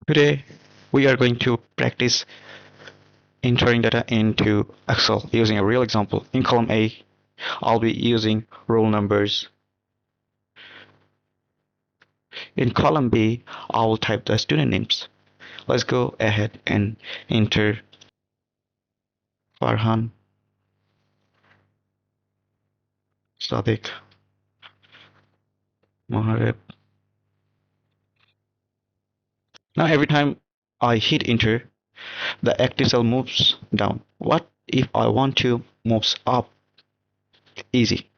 Today, we are going to practice entering data into Excel using a real example. In column A, I'll be using roll numbers. In column B, I'll type the student names. Let's go ahead and enter Farhan, Sadiq, Moharib. Now every time I hit enter, the active cell moves down. What if I want to move up? Easy.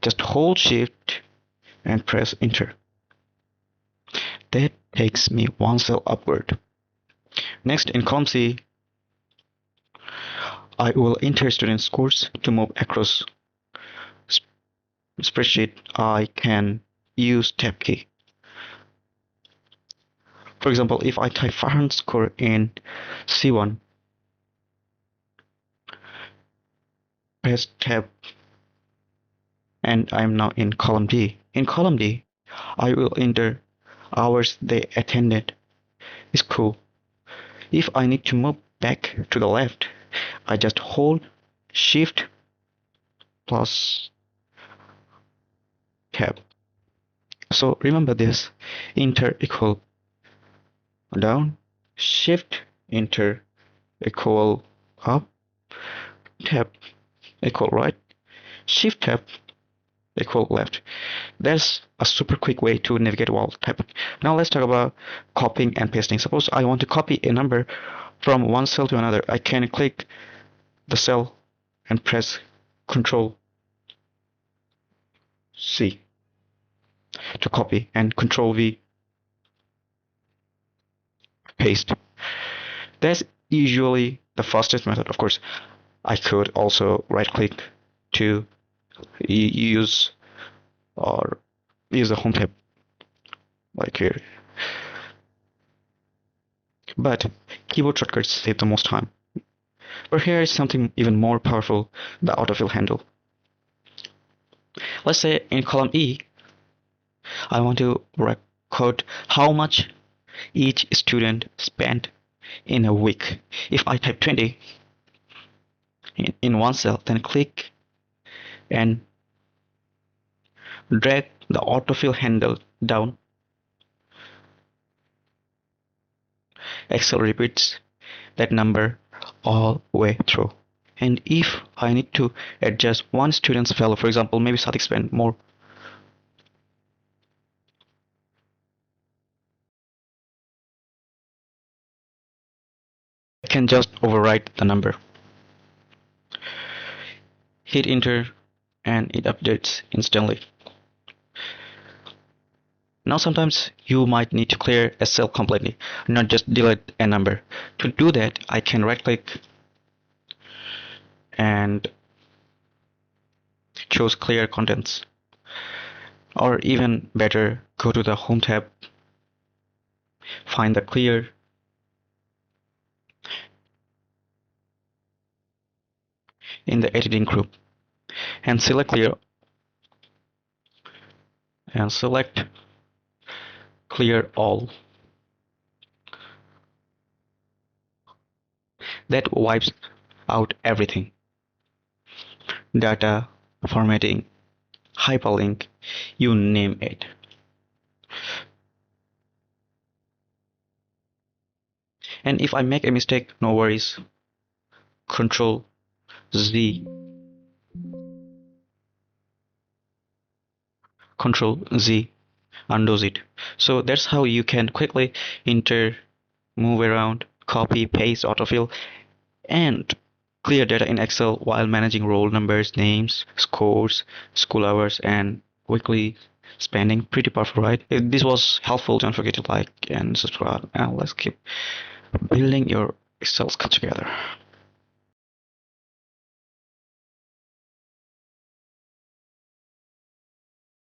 Just hold shift and press enter. That takes me one cell upward. Next, in column C, I will enter student scores. To move across spreadsheet. I can use tab key. For example, if I type Farhan's score in C1, press tab, and I'm now in column D. In column D, I will enter hours they attended. It's cool. If I need to move back to the left, I just hold Shift plus Tab. So remember this: enter equal down, Shift enter equal up, Tab equal right, Shift Tab equal left. That's a super quick way to navigate while typing. Now let's talk about copying and pasting. Suppose I want to copy a number from one cell to another. I can click the cell and press Ctrl C to copy and Ctrl V paste. That's usually the fastest method. Of course, I could also right click to use the home tab like here, but keyboard shortcuts save the most time. But here is something even more powerful: the autofill handle. Let's say in column E, I want to record how much each student spent in a week. If I type 20 in one cell, then click and drag the autofill handle down, Excel repeats that number all the way through. And if I need to adjust one student's value, for example, maybe Sadiq spent more, I can just overwrite the number, hit enter, and it updates instantly. Now sometimes you might need to clear a cell completely, not just delete a number. To do that, I can right click and choose clear contents, or even better, go to the home tab, find the clear, in the editing group, and select clear, and select clear all. That wipes out everything: data, formatting, hyperlink, you name it. And if I make a mistake, no worries. Ctrl Z, Ctrl Z undoes it. So that's how you can quickly enter, move around, copy, paste, autofill, and clear data in Excel while managing roll numbers, names, scores, school hours, and weekly spending. Pretty powerful, right? If this was helpful, don't forget to like and subscribe, and let's keep building your Excel skills together.